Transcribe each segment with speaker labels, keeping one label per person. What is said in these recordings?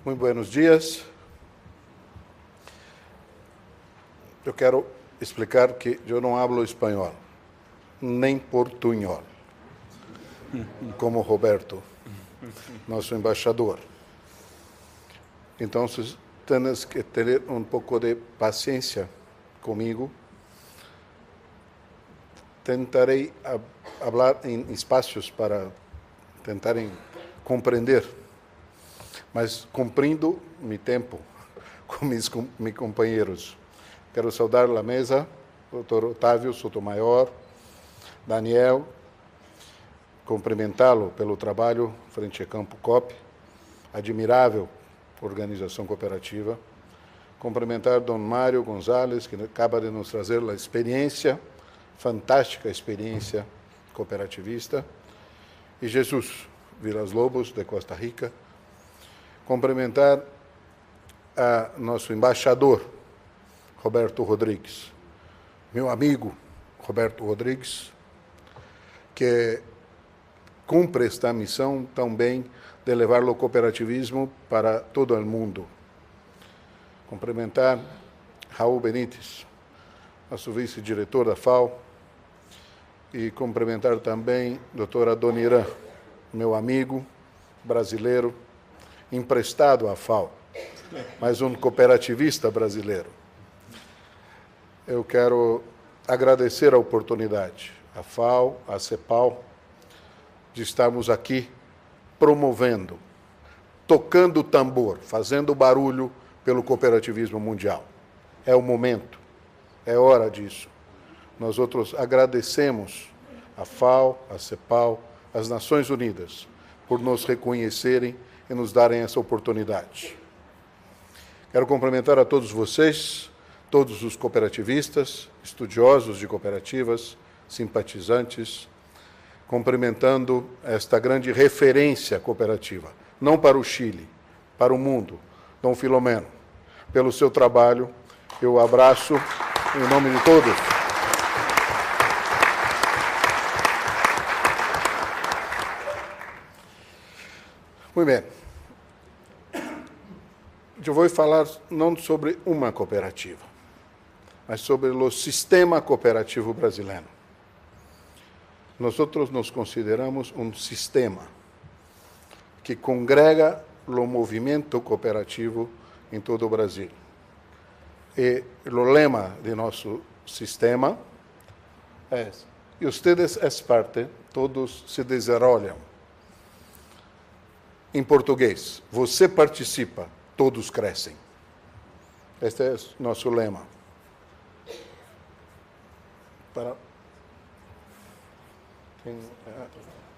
Speaker 1: Muito buenos dias. Eu quero explicar que eu não hablo espanhol, nem portunhol, como Roberto, nosso embaixador. Então, tens que ter um pouco de paciência comigo. Tentarei falar em espaços para tentarem compreender, mas cumprindo meu tempo com meus companheiros. Quero saudar a mesa, Dr. Otávio Sotomayor, Daniel, cumprimentá-lo pelo trabalho frente a Campo COP, admirável organização cooperativa, cumprimentar Dom Mário Gonzalez, que acaba de nos trazer a experiência, fantástica experiência cooperativista, e Jesus Vilas Lobos, de Costa Rica, cumprimentar a nosso embaixador, Roberto Rodrigues, meu amigo Roberto Rodrigues, que cumpre esta missão também de levar o cooperativismo para todo o mundo. Cumprimentar Raul Benítez, nosso vice-diretor da FAO, e cumprimentar também a doutora Doniran, meu amigo brasileiro, emprestado à FAO, mas um cooperativista brasileiro. Eu quero agradecer a oportunidade, à FAO, à CEPAL, de estarmos aqui promovendo, tocando o tambor, fazendo barulho pelo cooperativismo mundial. É o momento, é hora disso. Nós outros agradecemos à FAO, à CEPAL, às Nações Unidas, por nos reconhecerem e nos darem essa oportunidade. Quero cumprimentar a todos vocês, todos os cooperativistas, estudiosos de cooperativas, simpatizantes, cumprimentando esta grande referência cooperativa, não para o Chile, para o mundo, Dom Filomeno. Pelo seu trabalho, eu o abraço em nome de todos. Muito bem. Eu vou falar não sobre uma cooperativa, mas sobre o sistema cooperativo brasileiro. Nós nos consideramos um sistema que congrega o movimento cooperativo em todo o Brasil. E o lema de nosso sistema é: e ustedes es parte, todos se desarrollam. Em português, você participa, todos crescem. Este é nosso lema.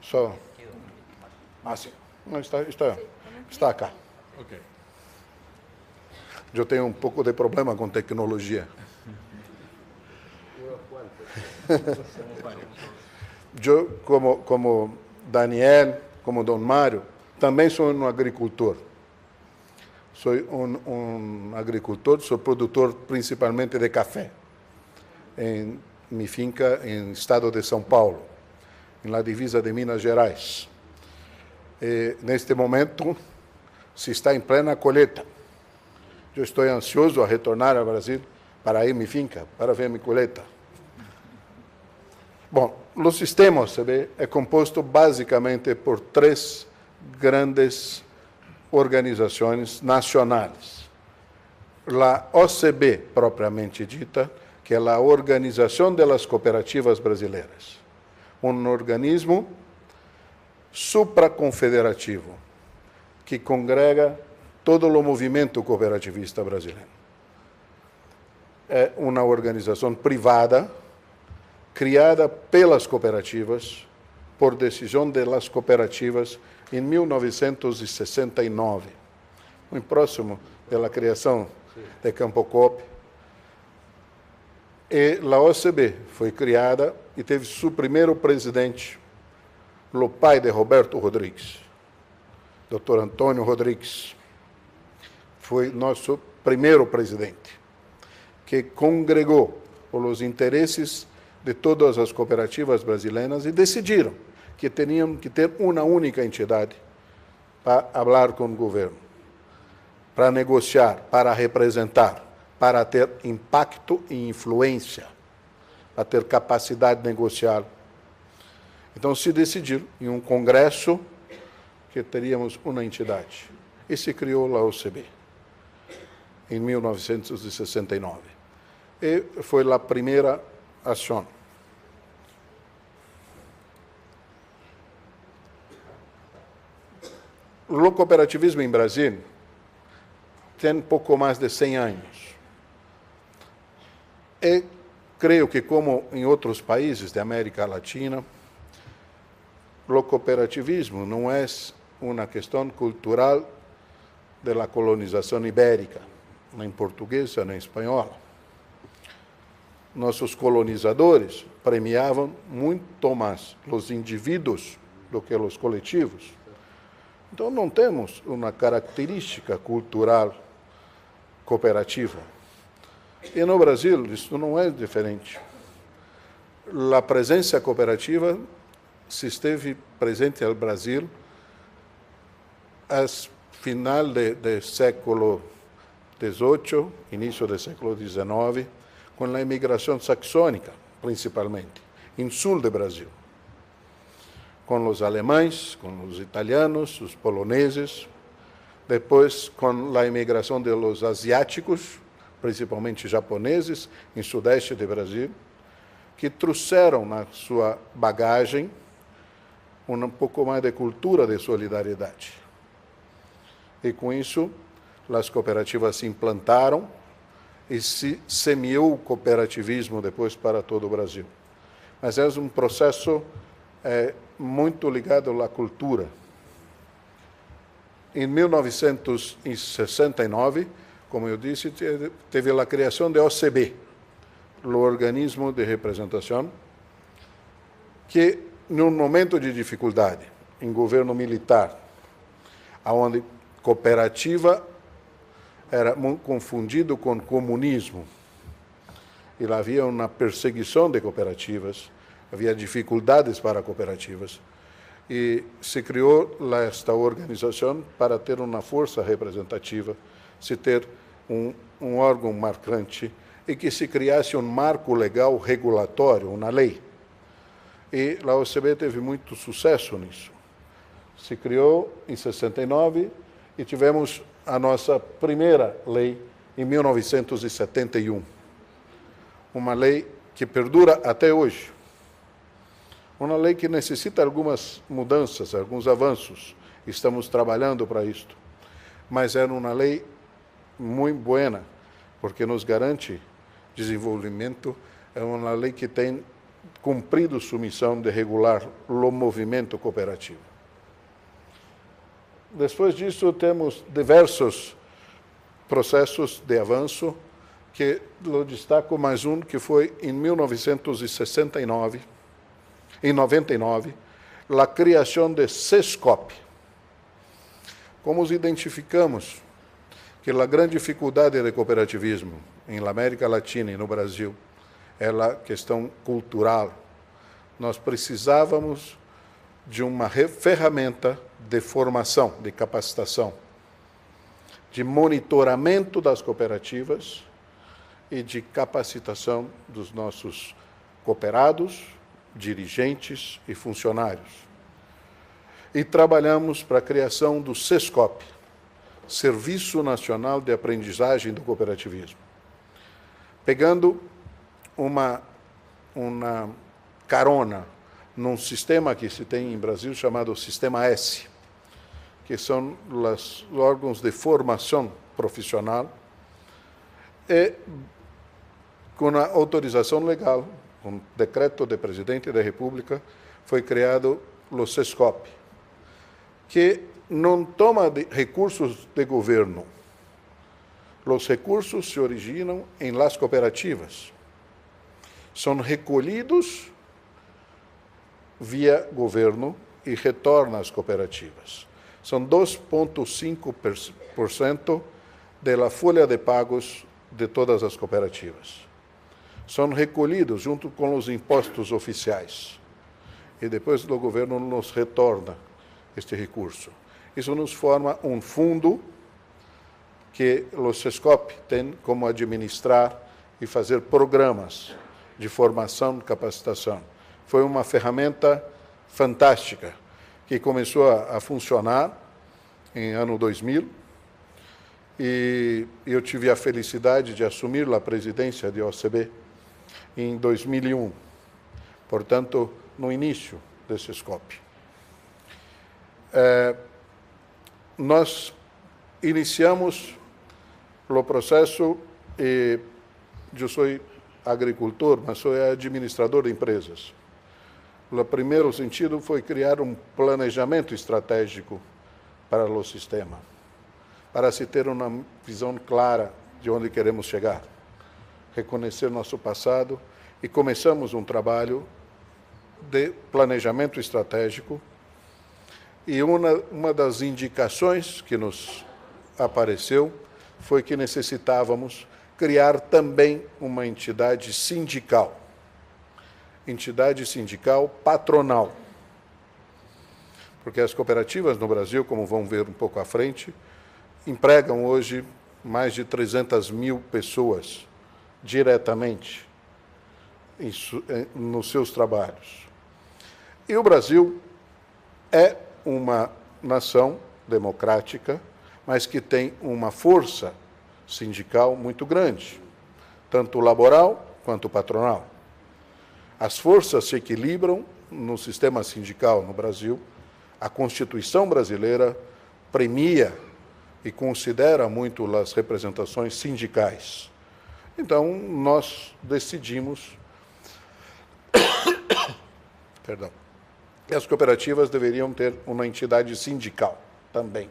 Speaker 1: Só. Ah, sim. Não, está acá. Ok. Eu tenho um pouco de problema com tecnologia. Eu, como Daniel, como Dom Mário, também sou um agricultor. Sou um agricultor, sou produtor principalmente de café, em minha finca em estado de São Paulo, na divisa de Minas Gerais. E, neste momento, se está em plena colheita. Eu estou ansioso a retornar ao Brasil para ir à minha finca, para ver minha colheita. Bom, o sistema OCB é composto basicamente por três grandes organizações nacionais. A OCB, propriamente dita, que é a Organização das Cooperativas Brasileiras, um organismo supraconfederativo que congrega todo o movimento cooperativista brasileiro. É uma organização privada, criada pelas cooperativas, por decisão das cooperativas, em 1969, muito próximo da criação de Campo COP. E a OCB foi criada e teve seu primeiro presidente, o pai de Roberto Rodrigues, Dr. Antônio Rodrigues. Foi nosso primeiro presidente, que congregou os interesses de todas as cooperativas brasileiras e decidiram que tinham que ter uma única entidade para falar com o governo. para negociar, para representar, para ter impacto e influência, para ter capacidade de negociar. Então, se decidiu em um congresso que teríamos uma entidade. E se criou a OCB, em 1969. E foi a primeira ação. O cooperativismo em Brasil tem pouco mais de 100 anos. E creio que, como em outros países da América Latina, o cooperativismo não é uma questão cultural da colonização ibérica, nem portuguesa, nem espanhola. Nossos colonizadores premiavam muito mais os indivíduos do que os coletivos. Então, não temos uma característica cultural cooperativa. E no Brasil, isso não é diferente. A presença cooperativa se esteve presente no Brasil a final do século XVIII, início do século XIX, com a imigração saxônica, principalmente, em sul do Brasil, com os alemães, com os italianos, os poloneses, depois com a imigração dos asiáticos, principalmente japoneses, em sudeste do Brasil, que trouxeram na sua bagagem um pouco mais de cultura de solidariedade. E com isso, as cooperativas se implantaram e se semeou o cooperativismo depois para todo o Brasil. Mas é um processo muito ligado à cultura. Em 1969, como eu disse, teve a criação da OCB, o organismo de representação, que, num momento de dificuldade, em governo militar, onde cooperativa era confundido com comunismo, e lá havia uma perseguição de cooperativas, havia dificuldades para cooperativas, e se criou esta organização para ter uma força representativa, se ter um órgão marcante, e que se criasse um marco legal regulatório, uma lei. E a OCB teve muito sucesso nisso. Se criou em 69 e tivemos a nossa primeira lei em 1971. Uma lei que perdura até hoje. Uma lei que necessita algumas mudanças, alguns avanços. Estamos trabalhando para isto. Mas era uma lei muito boa, porque nos garante desenvolvimento. É uma lei que tem cumprido sua missão de regular o movimento cooperativo. Depois disso, temos diversos processos de avanço, que eu destaco mais um, que foi em 1969, em 99, a criação de SESCOP. Como identificamos que a grande dificuldade do cooperativismo em América Latina e no Brasil é a questão cultural, nós precisávamos de uma ferramenta de formação, de capacitação, de monitoramento das cooperativas e de capacitação dos nossos cooperados, dirigentes e funcionários. E trabalhamos para a criação do SESCOP, Serviço Nacional de Aprendizagem do Cooperativismo, pegando uma carona num sistema que se tem em Brasil chamado Sistema S, que são os órgãos de formação profissional, e com a autorização legal, com decreto do presidente da República, foi criado o SESCOP, que não toma recursos de governo. Os recursos se originam em las cooperativas. São recolhidos via governo e retornam às cooperativas. São 2,5% da folha de pagos de todas as cooperativas. São recolhidos junto com os impostos oficiais. E depois o governo nos retorna este recurso. Isso nos forma um fundo que o SESCOP tem como administrar e fazer programas de formação e capacitação. Foi uma ferramenta fantástica que começou a funcionar em ano 2000 e eu tive a felicidade de assumir a presidência de OCB em 2001, portanto, no início do SESCOP. Nós iniciamos o processo e eu sou agricultor, mas sou administrador de empresas. O primeiro sentido foi criar um planejamento estratégico para o sistema, para se ter uma visão clara de onde queremos chegar, reconhecer nosso passado, e começamos um trabalho de planejamento estratégico, e uma das indicações que nos apareceu foi que necessitávamos criar também uma entidade sindical patronal. Porque as cooperativas no Brasil, como vão ver um pouco à frente, empregam hoje mais de 300 mil pessoas diretamente nos seus trabalhos. E o Brasil é uma nação democrática, mas que tem uma força sindical muito grande, tanto laboral quanto patronal. As forças se equilibram no sistema sindical no Brasil. A Constituição brasileira premia e considera muito as representações sindicais. Então, nós decidimos que as cooperativas deveriam ter uma entidade sindical também.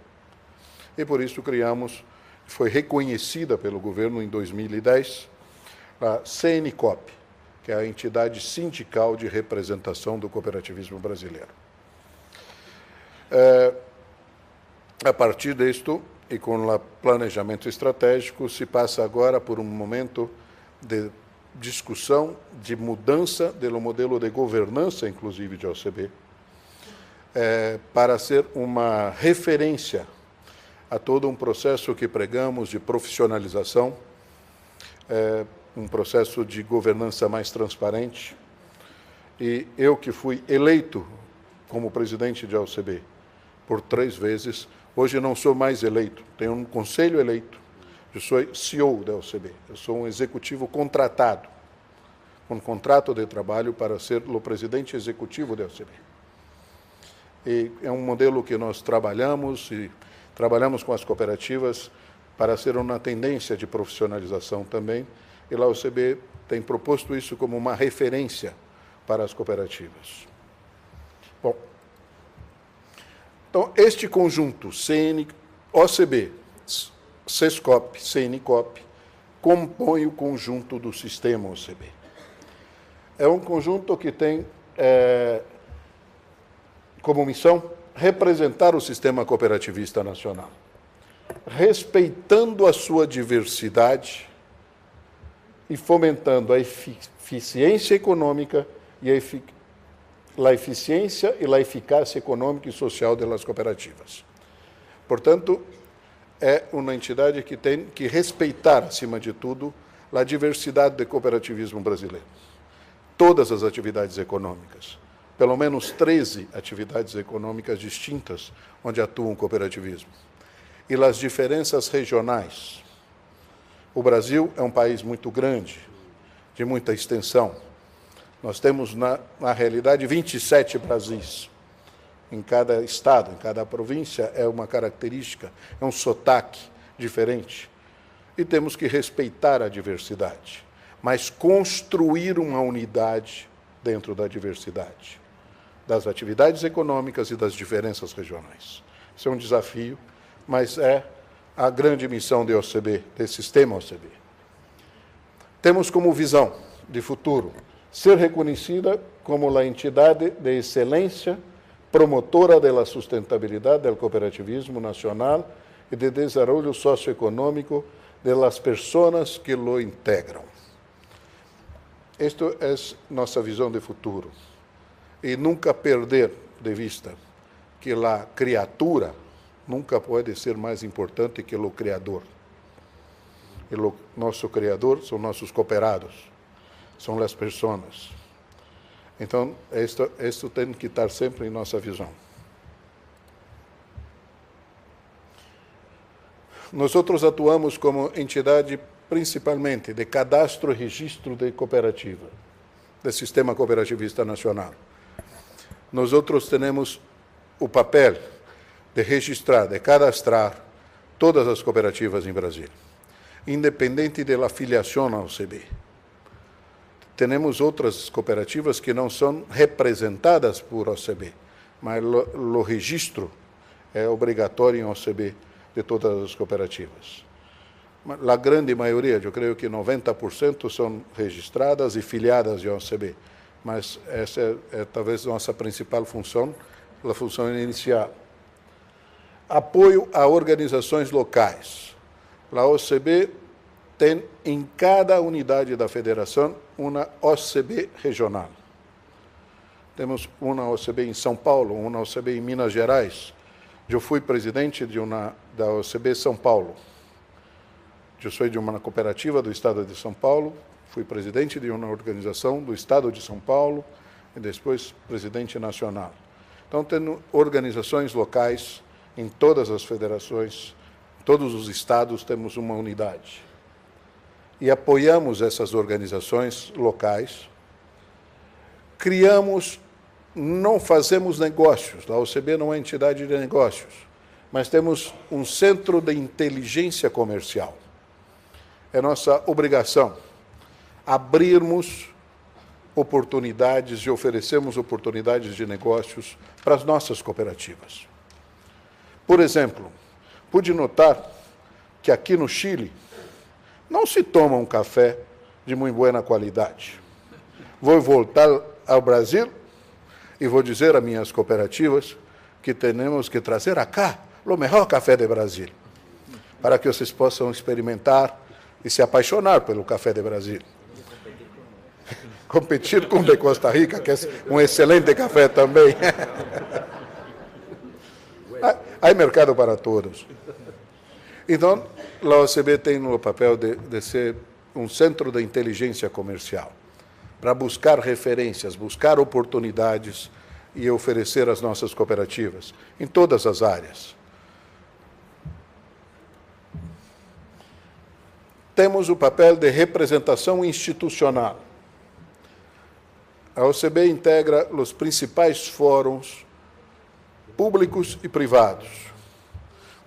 Speaker 1: E por isso criamos, foi reconhecida pelo governo em 2010, a CNCOP, que é a entidade sindical de representação do cooperativismo brasileiro. A partir disto, e com o planejamento estratégico, se passa agora por um momento de discussão, de mudança do modelo de governança, inclusive de OCB, para ser uma referência a todo um processo que pregamos de profissionalização, um processo de governança mais transparente. E eu que fui eleito como presidente de OCB por 3 vezes, hoje não sou mais eleito, tenho um conselho eleito, eu sou CEO da OCB, eu sou um executivo contratado, com contrato de trabalho para ser o presidente executivo da OCB. E é um modelo que nós trabalhamos, e trabalhamos com as cooperativas para ser uma tendência de profissionalização também, e a OCB tem proposto isso como uma referência para as cooperativas. Bom, então, este conjunto, OCB, SESCOP, CNCOP, compõe o conjunto do sistema OCB. É um conjunto que tem como missão representar o sistema cooperativista nacional, respeitando a sua diversidade e fomentando a eficiência econômica e a eficiência e a eficácia econômica e social das cooperativas. Portanto, é uma entidade que tem que respeitar, acima de tudo, a diversidade do cooperativismo brasileiro. Todas as atividades econômicas, pelo menos 13 atividades econômicas distintas onde atua o cooperativismo. E as diferenças regionais. O Brasil é um país muito grande, de muita extensão. Nós temos, na realidade, 27 Brasis. Em cada estado, em cada província, é uma característica, é um sotaque diferente. E temos que respeitar a diversidade, mas construir uma unidade dentro da diversidade, das atividades econômicas e das diferenças regionais. Isso é um desafio, mas é a grande missão do OCB, desse sistema OCB. Temos como visão de futuro ser reconhecida como a entidade de excelência promotora da sustentabilidade do cooperativismo nacional e de desenvolvimento socioeconômico das pessoas que lo integram. Esta é nossa visão de futuro. E nunca perder de vista que a criatura nunca pode ser mais importante que o criador. e o nosso criador são nossos cooperados, são as pessoas. Então, isto tem que estar sempre em nossa visão. Nós atuamos como entidade principalmente de cadastro e registro de cooperativa, do Sistema Cooperativista Nacional. Nós temos o papel de registrar, de cadastrar todas as cooperativas em Brasília, independente da filiação ao OCB. Temos outras cooperativas que não são representadas por OCB, mas o registro é obrigatório em OCB de todas as cooperativas. A grande maioria, eu creio que 90% são registradas e filiadas em OCB, mas essa é talvez nossa principal função, a função inicial. Apoio a organizações locais. A OCB tem em cada unidade da federação uma OCB regional. Temos uma OCB em São Paulo, uma OCB em Minas Gerais. Eu fui presidente da OCB São Paulo. Eu sou de uma cooperativa do Estado de São Paulo, fui presidente de uma organização do Estado de São Paulo e depois presidente nacional. Então, tendo organizações locais em todas as federações, todos os estados temos uma unidade. E apoiamos essas organizações locais, não fazemos negócios, a OCB não é entidade de negócios, mas temos um centro de inteligência comercial. É nossa obrigação abrirmos oportunidades e oferecermos oportunidades de negócios para as nossas cooperativas. Por exemplo, pude notar que aqui no Chile não se toma um café de muito boa qualidade. Vou voltar ao Brasil e vou dizer a minhas cooperativas que temos que trazer acá o melhor café de Brasil, para que vocês possam experimentar e se apaixonar pelo café de Brasil. Competir com o de Costa Rica, que é um excelente café também. Há mercado para todos. Então, a OCB tem o papel de ser um centro de inteligência comercial, para buscar referências, buscar oportunidades e oferecer às nossas cooperativas, em todas as áreas. Temos o papel de representação institucional. A OCB integra os principais fóruns públicos e privados,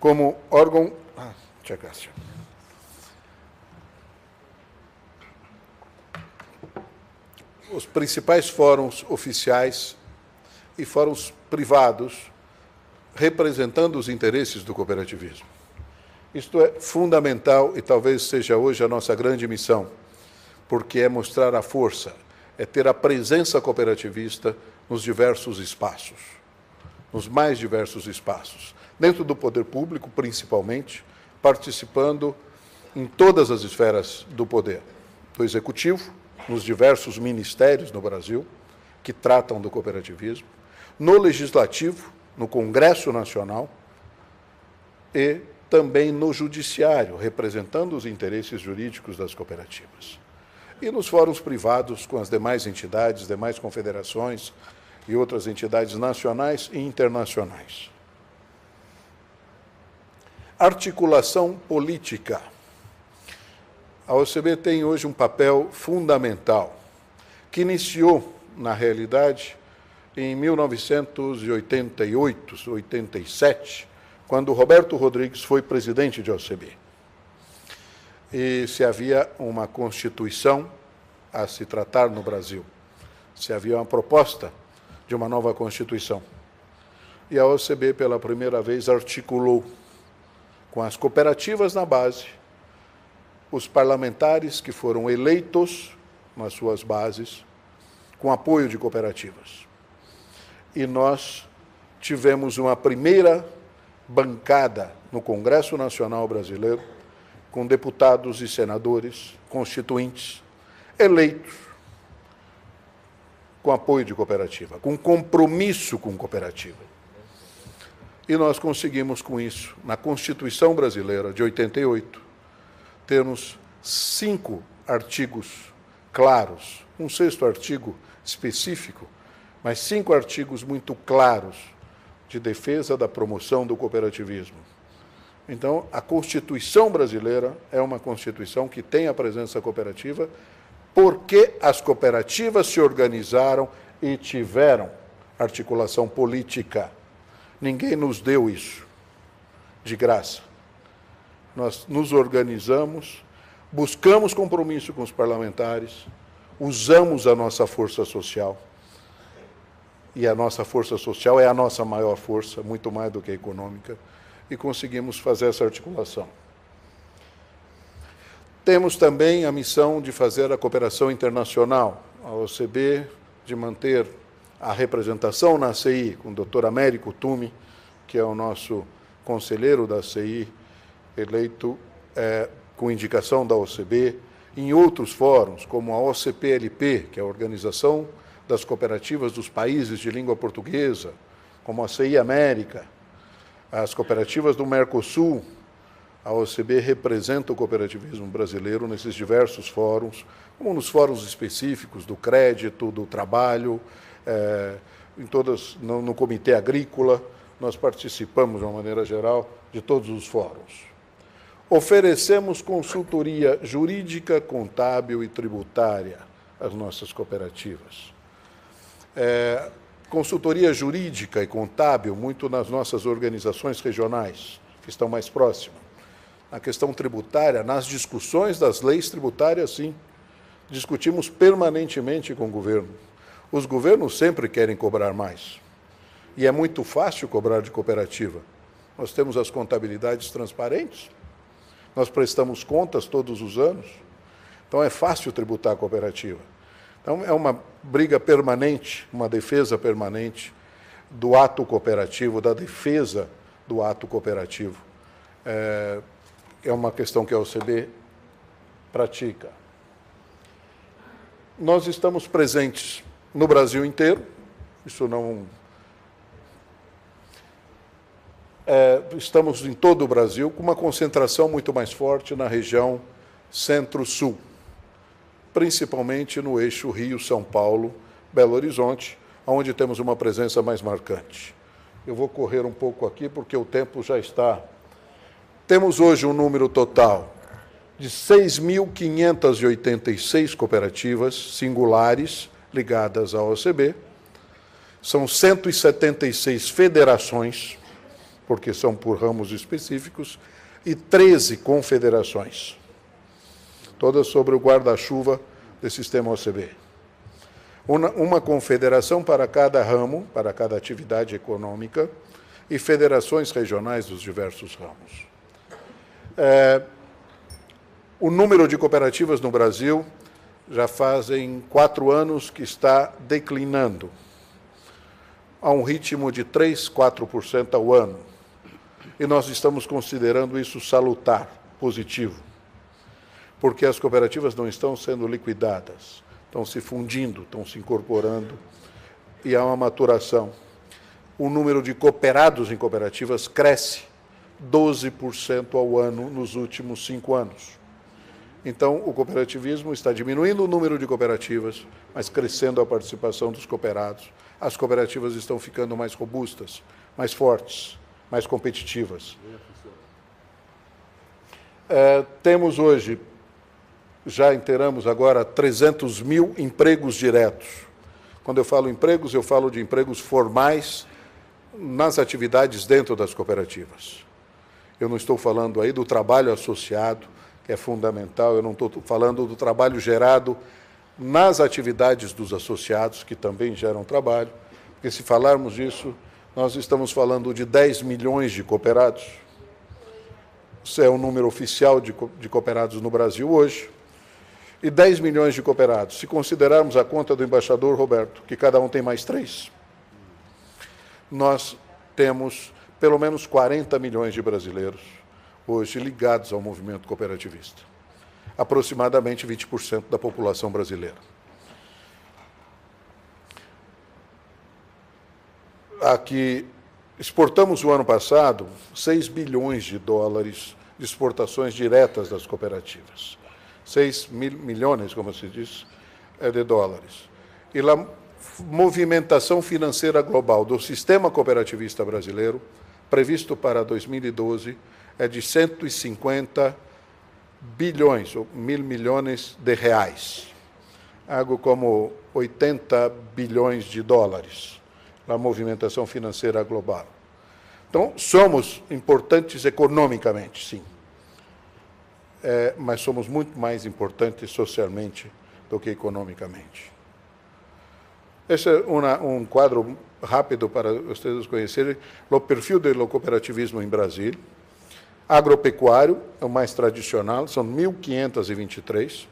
Speaker 1: como órgão... Os principais fóruns oficiais e fóruns privados representando os interesses do cooperativismo. Isto é fundamental e talvez seja hoje a nossa grande missão, porque é mostrar a força, é ter a presença cooperativista nos diversos espaços, nos mais diversos espaços, dentro do poder público, principalmente, participando em todas as esferas do poder, do executivo, nos diversos ministérios no Brasil, que tratam do cooperativismo, no legislativo, no Congresso Nacional e também no judiciário, representando os interesses jurídicos das cooperativas. E nos fóruns privados, com as demais entidades, demais confederações e outras entidades nacionais e internacionais. Articulação política. A OCB tem hoje um papel fundamental, que iniciou, na realidade, em 1988, 87, quando Roberto Rodrigues foi presidente de OCB. E se havia uma Constituição a se tratar no Brasil, se havia uma proposta de uma nova Constituição. E a OCB, pela primeira vez, articulou com as cooperativas na base, os parlamentares que foram eleitos nas suas bases, com apoio de cooperativas. E nós tivemos uma primeira bancada no Congresso Nacional Brasileiro, com deputados e senadores constituintes, eleitos com apoio de cooperativa, com compromisso com cooperativa. E nós conseguimos com isso, na Constituição Brasileira de 88, temos 5 artigos claros, um 6º artigo específico, mas 5 artigos muito claros de defesa da promoção do cooperativismo. Então, a Constituição brasileira é uma Constituição que tem a presença cooperativa porque as cooperativas se organizaram e tiveram articulação política. Ninguém nos deu isso de graça. Nós nos organizamos, buscamos compromisso com os parlamentares, usamos a nossa força social, e a nossa força social é a nossa maior força, muito mais do que a econômica, e conseguimos fazer essa articulação. Temos também a missão de fazer a cooperação internacional, a OCB, de manter a representação na CI, com o Dr. Américo Tumi, que é o nosso conselheiro da CI, eleito com indicação da OCB, em outros fóruns, como a OCPLP, que é a Organização das Cooperativas dos Países de Língua Portuguesa, como a CI América, as cooperativas do Mercosul. A OCB representa o cooperativismo brasileiro nesses diversos fóruns, como nos fóruns específicos do crédito, do trabalho, no Comitê Agrícola. Nós participamos, de uma maneira geral, de todos os fóruns. Oferecemos consultoria jurídica, contábil e tributária às nossas cooperativas. Consultoria jurídica e contábil, muito nas nossas organizações regionais, que estão mais próximas. A questão tributária, nas discussões das leis tributárias, sim. Discutimos permanentemente com o governo. Os governos sempre querem cobrar mais. E é muito fácil cobrar de cooperativa. Nós temos as contabilidades transparentes, nós prestamos contas todos os anos, então é fácil tributar a cooperativa. Então é uma briga permanente, uma defesa permanente do ato cooperativo, da defesa do ato cooperativo. É uma questão que a OCB pratica. Nós estamos presentes no Brasil inteiro, isso não... estamos em todo o Brasil, com uma concentração muito mais forte na região centro-sul, principalmente no eixo Rio-São Paulo, Belo Horizonte, onde temos uma presença mais marcante. Eu vou correr um pouco aqui, porque o tempo já está... Temos hoje um número total de 6.586 cooperativas singulares ligadas à OCB, são 176 federações, porque são por ramos específicos, e 13 confederações, todas sobre o guarda-chuva desse sistema OCB. Uma confederação para cada ramo, para cada atividade econômica, e federações regionais dos diversos ramos. O número de cooperativas no Brasil já fazem 4 anos que está declinando, a um ritmo de 3%, 4% ao ano. E nós estamos considerando isso salutar, positivo, porque as cooperativas não estão sendo liquidadas, estão se fundindo, estão se incorporando, e há uma maturação. O número de cooperados em cooperativas cresce 12% ao ano nos últimos 5 anos. Então, o cooperativismo está diminuindo o número de cooperativas, mas crescendo a participação dos cooperados. As cooperativas estão ficando mais robustas, mais fortes, mais competitivas. Temos hoje, já inteiramos agora, 300 mil empregos diretos. Quando eu falo empregos, eu falo de empregos formais nas atividades dentro das cooperativas. Eu não estou falando aí do trabalho associado, que é fundamental, eu não estou falando do trabalho gerado nas atividades dos associados, que também geram trabalho, porque se falarmos disso, nós estamos falando de 10 milhões de cooperados. Isso é o número oficial de cooperados no Brasil hoje. E 10 milhões de cooperados, se considerarmos a conta do embaixador Roberto, que cada um tem mais 3, nós temos pelo menos 40 milhões de brasileiros hoje ligados ao movimento cooperativista. Aproximadamente 20% da população brasileira. Aqui, exportamos o ano passado 6 bilhões de dólares de exportações diretas das cooperativas. 6 mil milhões, como se diz, de dólares. E a movimentação financeira global do sistema cooperativista brasileiro, previsto para 2012, é de 150 bilhões, ou mil milhões de reais. Algo como 80 bilhões de dólares, a movimentação financeira global. Então, somos importantes economicamente, sim. Mas somos muito mais importantes socialmente do que economicamente. Esse é um quadro rápido para vocês conhecerem o perfil do cooperativismo em Brasil. Agropecuário é o mais tradicional, são 1.523.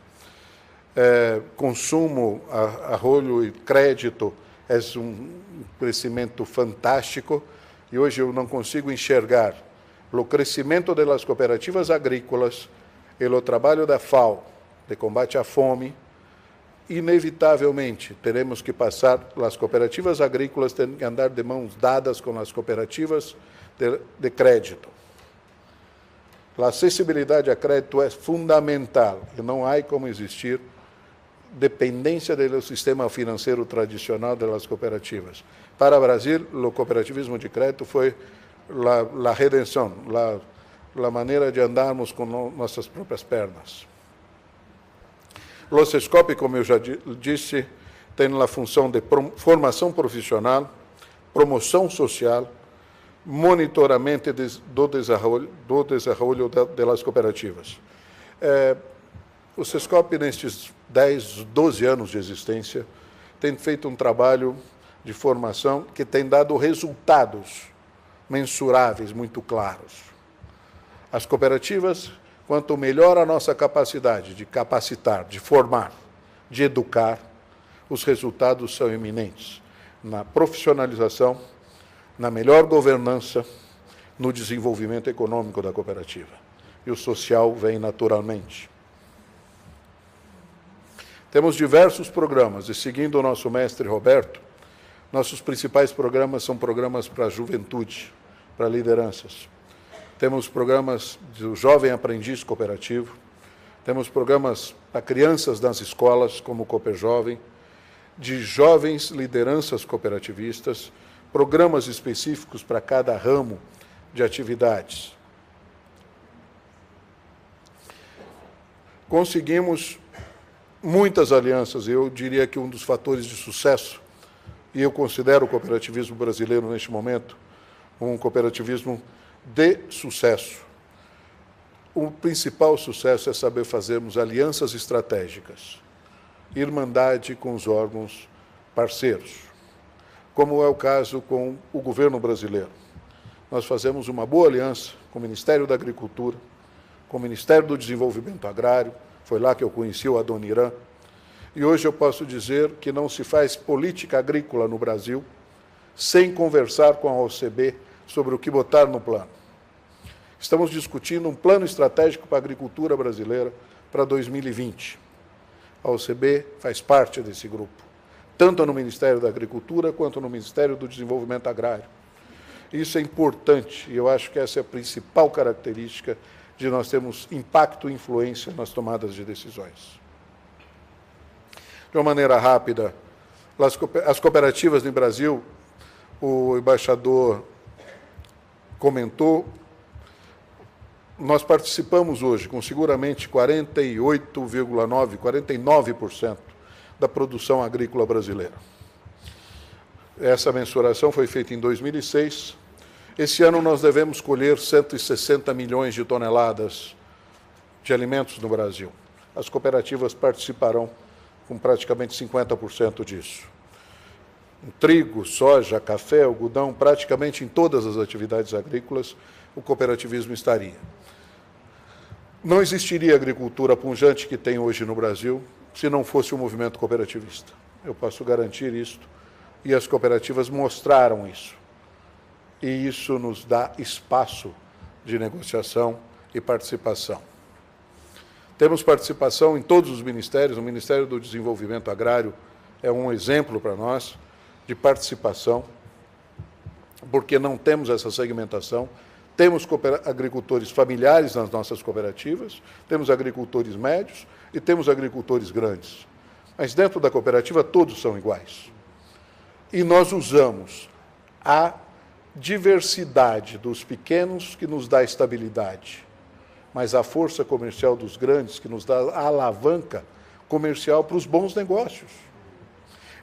Speaker 1: Consumo, arroio e crédito é um crescimento fantástico, e hoje eu não consigo enxergar o crescimento das cooperativas agrícolas e o trabalho da FAO de combate à fome. Inevitavelmente teremos que passar, as cooperativas agrícolas têm que andar de mãos dadas com as cooperativas de crédito. A acessibilidade a crédito é fundamental e não há como existir dependência do sistema financeiro tradicional das cooperativas. Para o Brasil, o cooperativismo de crédito foi a redenção, a maneira de andarmos com nossas próprias pernas. O SESCOP, como eu já disse, tem a função de formação profissional, promoção social, monitoramento do desenvolvimento das cooperativas. O SESCOP, nestes 10, 12 anos de existência, tem feito um trabalho de formação que tem dado resultados mensuráveis muito claros. As cooperativas, quanto melhor a nossa capacidade de capacitar, de formar, de educar, os resultados são eminentes na profissionalização, na melhor governança, no desenvolvimento econômico da cooperativa. E o social vem naturalmente. Temos diversos programas, e seguindo o nosso mestre Roberto, nossos principais programas são programas para a juventude, para lideranças. Temos programas do Jovem Aprendiz Cooperativo, temos programas para crianças nas escolas, como o Cooper Jovem, de jovens lideranças cooperativistas, programas específicos para cada ramo de atividades. Conseguimos muitas alianças, eu diria que um dos fatores de sucesso, e eu considero o cooperativismo brasileiro, neste momento, um cooperativismo de sucesso. O principal sucesso é saber fazermos alianças estratégicas, irmandade com os órgãos parceiros, como é o caso com o governo brasileiro. Nós fazemos uma boa aliança com o Ministério da Agricultura, com o Ministério do Desenvolvimento Agrário, foi lá que eu conheci o Adoniran, e hoje eu posso dizer que não se faz política agrícola no Brasil sem conversar com a OCB sobre o que botar no plano. Estamos discutindo um plano estratégico para a agricultura brasileira para 2020. A OCB faz parte desse grupo, tanto no Ministério da Agricultura quanto no Ministério do Desenvolvimento Agrário. Isso é importante, e eu acho que essa é a principal característica de nós termos impacto e influência nas tomadas de decisões. De uma maneira rápida, as cooperativas no Brasil, o embaixador comentou, nós participamos hoje com seguramente 48,9%, 49% da produção agrícola brasileira. Essa mensuração foi feita em 2006. Esse ano nós devemos colher 160 milhões de toneladas de alimentos no Brasil. As cooperativas participarão com praticamente 50% disso. Em trigo, soja, café, algodão, praticamente em todas as atividades agrícolas, o cooperativismo estaria. Não existiria a agricultura pujante que tem hoje no Brasil se não fosse o movimento cooperativista. Eu posso garantir isso, e as cooperativas mostraram isso. E isso nos dá espaço de negociação e participação. Temos participação em todos os ministérios, o Ministério do Desenvolvimento Agrário é um exemplo para nós de participação, porque não temos essa segmentação, Temos agricultores familiares nas nossas cooperativas, temos agricultores médios e temos agricultores grandes. Mas dentro da cooperativa todos são iguais. E nós usamos a diversidade dos pequenos que nos dá estabilidade, mas a força comercial dos grandes que nos dá a alavanca comercial para os bons negócios.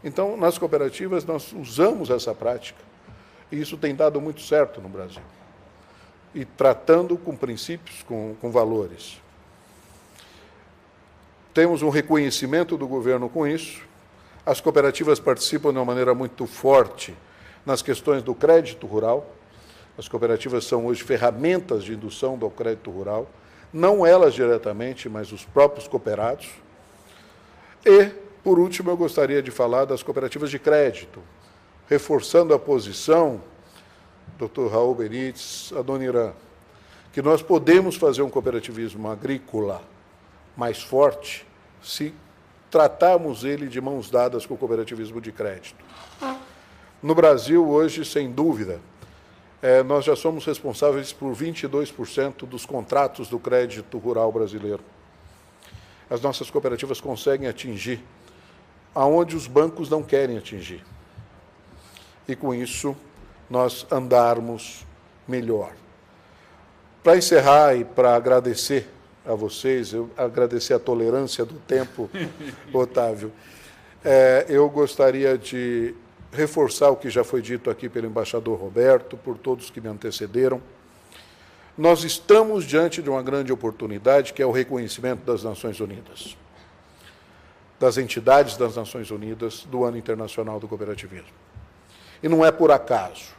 Speaker 1: Então, nas cooperativas, nós usamos essa prática, e isso tem dado muito certo no Brasil. E tratando com princípios, com valores. Temos um reconhecimento do governo com isso. As cooperativas participam de uma maneira muito forte nas questões do crédito rural. As cooperativas são hoje ferramentas de indução do crédito rural, não elas diretamente, mas os próprios cooperados. E, por último, eu gostaria de falar das cooperativas de crédito, reforçando a posição, Dr. Raul Benítez, Adoniran, que nós podemos fazer um cooperativismo agrícola mais forte se tratarmos ele de mãos dadas com o cooperativismo de crédito. No Brasil, hoje, sem dúvida, nós já somos responsáveis por 22% dos contratos do crédito rural brasileiro. As nossas cooperativas conseguem atingir aonde os bancos não querem atingir. E, com isso, nós andarmos melhor. Para encerrar e para agradecer a vocês, eu agradecer a tolerância do tempo, Otávio, eu gostaria de reforçar o que já foi dito aqui pelo embaixador Roberto, por todos que me antecederam. Nós estamos diante de uma grande oportunidade, que é o reconhecimento das Nações Unidas, das entidades das Nações Unidas, do Ano Internacional do Cooperativismo. E não é por acaso.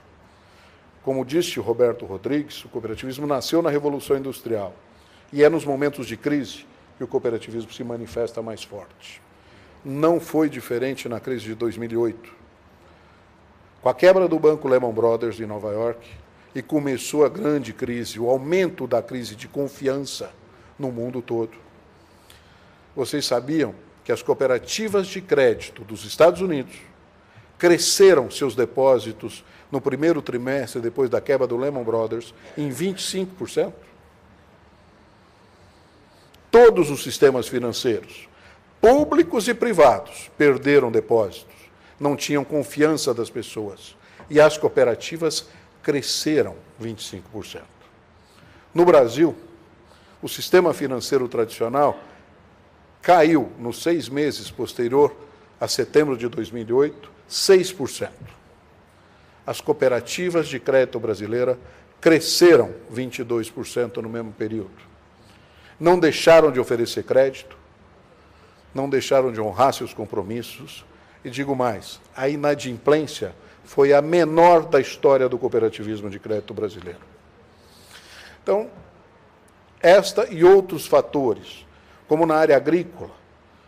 Speaker 1: Como disse o Roberto Rodrigues, o cooperativismo nasceu na Revolução Industrial, e é nos momentos de crise que o cooperativismo se manifesta mais forte. Não foi diferente na crise de 2008. Com a quebra do banco Lehman Brothers em Nova York, e começou a grande crise, o aumento da crise de confiança no mundo todo. Vocês sabiam que as cooperativas de crédito dos Estados Unidos cresceram seus depósitos no primeiro trimestre, depois da quebra do Lehman Brothers, em 25%? Todos os sistemas financeiros, públicos e privados, perderam depósitos, não tinham confiança das pessoas. E as cooperativas cresceram 25%. No Brasil, o sistema financeiro tradicional caiu, nos 6 meses posterior a setembro de 2008, 6%. As cooperativas de crédito brasileira cresceram 22% no mesmo período. Não deixaram de oferecer crédito, não deixaram de honrar seus compromissos, e digo mais, a inadimplência foi a menor da história do cooperativismo de crédito brasileiro. Então, esta e outros fatores, como na área agrícola,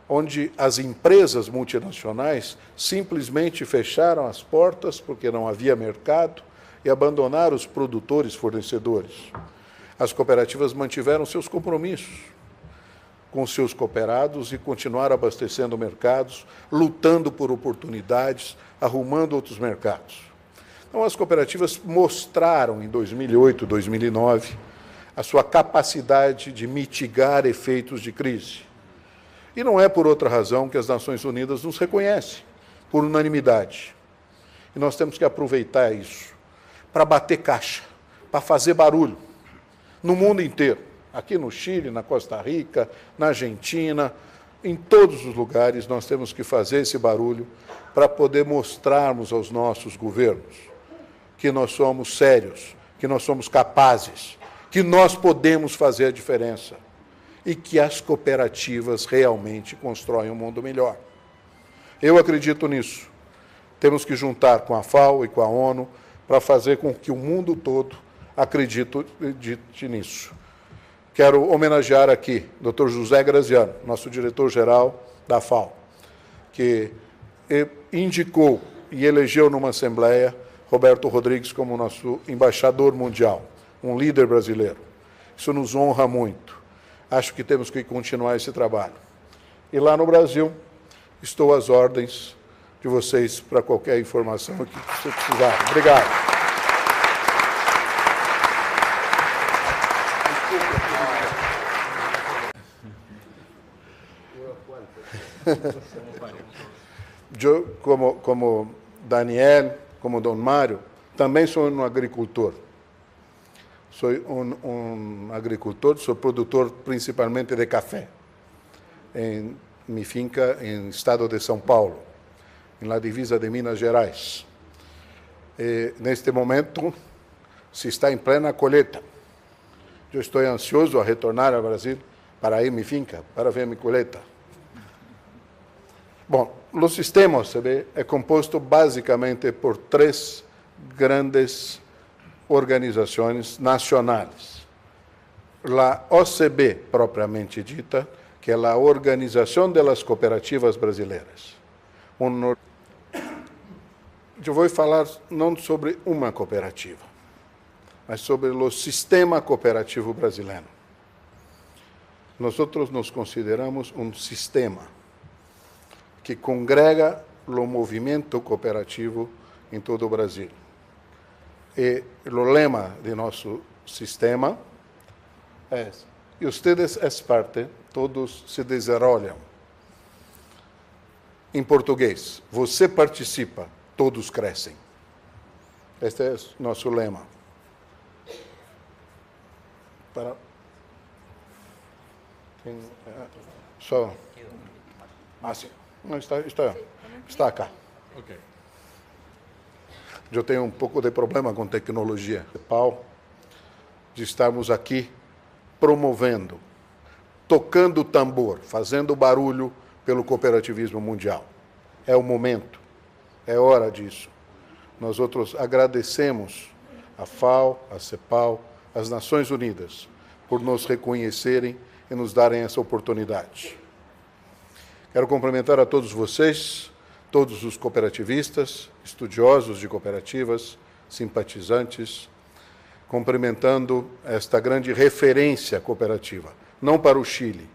Speaker 1: onde as empresas multinacionais simplesmente fecharam as portas porque não havia mercado e abandonaram os produtores fornecedores. As cooperativas mantiveram seus compromissos com seus cooperados e continuaram abastecendo mercados, lutando por oportunidades, arrumando outros mercados. Então, as cooperativas mostraram em 2008, 2009, a sua capacidade de mitigar efeitos de crise. E não é por outra razão que as Nações Unidas nos reconhecem, por unanimidade. E nós temos que aproveitar isso para bater caixa, para fazer barulho, no mundo inteiro. Aqui no Chile, na Costa Rica, na Argentina, em todos os lugares nós temos que fazer esse barulho para poder mostrarmos aos nossos governos que nós somos sérios, que nós somos capazes, que nós podemos fazer a diferença e que as cooperativas realmente constroem um mundo melhor. Eu acredito nisso. Temos que juntar com a FAO e com a ONU para fazer com que o mundo todo acredite nisso. Quero homenagear aqui o Dr. José Graziano, nosso diretor-geral da FAO, que indicou e elegeu numa assembleia Roberto Rodrigues como nosso embaixador mundial, um líder brasileiro. Isso nos honra muito. Acho que temos que continuar esse trabalho. E lá no Brasil, estou às ordens de vocês para qualquer informação que você precisar. Obrigado. Eu, como Daniel, como Dom Mário, também sou um agricultor. Sou um agricultor, sou produtor principalmente de café, em minha finca em estado de São Paulo, na divisa de Minas Gerais. E, neste momento, se está em plena colheita. Eu estou ansioso a retornar ao Brasil para ir à minha finca, para ver minha colheita. Bom, o sistema OCB é composto basicamente por 3 grandes organizações nacionais. A OCB, propriamente dita, que é a Organização das Cooperativas Brasileiras. Eu vou falar não sobre uma cooperativa, mas sobre o sistema cooperativo brasileiro. Nós nos consideramos um sistema que congrega o movimento cooperativo em todo o Brasil. E o lema de nosso sistema é: e ustedes é parte, todos se desenvolvem. Em português, você participa, todos crescem. Este é o nosso lema. Só. Sim. Não, está acá. Okay. Eu tenho um pouco de problema com tecnologia. Paulo, de estarmos aqui promovendo, tocando o tambor, fazendo barulho pelo cooperativismo mundial. É o momento, é hora disso. Nós outros agradecemos a FAO, a CEPAL, as Nações Unidas, por nos reconhecerem e nos darem essa oportunidade. Quero cumprimentar a todos vocês, todos os cooperativistas, estudiosos de cooperativas, simpatizantes, cumprimentando esta grande referência cooperativa, não para o Chile,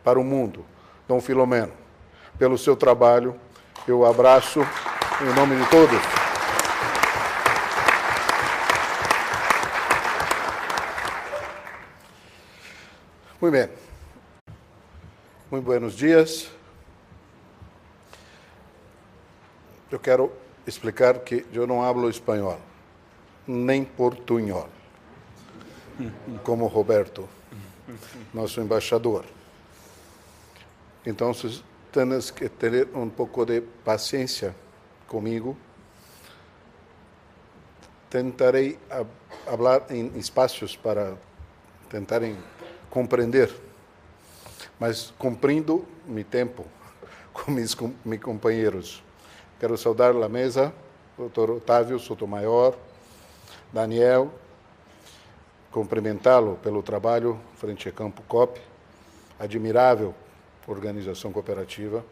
Speaker 1: para o mundo, Dom Filomeno. Pelo seu trabalho, eu abraço em nome de todos. Muito bem. Muito buenos dias. Eu quero explicar que eu não hablo espanhol, nem portunhol, como Roberto, nosso embaixador. Então, tens que ter um pouco de paciência comigo. Tentarei falar em espaços para tentarem compreender, mas cumprindo meu tempo com meus companheiros. Quero saudar a mesa, Dr. Otávio Sotomayor, Daniel, cumprimentá-lo pelo trabalho frente a Campo COP, admirável organização cooperativa,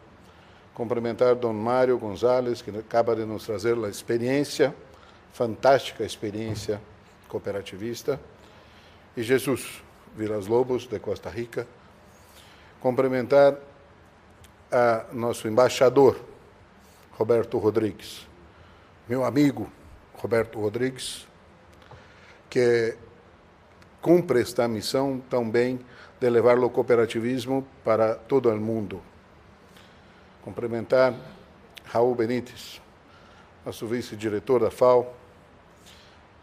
Speaker 1: cumprimentar Dom Mário Gonzalez, que acaba de nos trazer a experiência, fantástica experiência cooperativista, e Jesus Vilas Lobos, de Costa Rica, cumprimentar a nosso embaixador, Roberto Rodrigues, meu amigo Roberto Rodrigues, que cumpre esta missão também de levar o cooperativismo para todo o mundo. Cumprimentar Raul Benítez, nosso vice-diretor da FAO,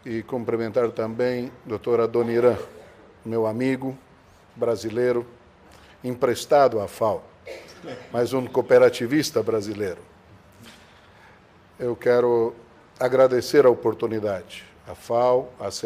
Speaker 1: e cumprimentar também a doutora Doniran, meu amigo brasileiro, emprestado à FAO, mas um cooperativista brasileiro. Eu quero agradecer a oportunidade, a FAO, a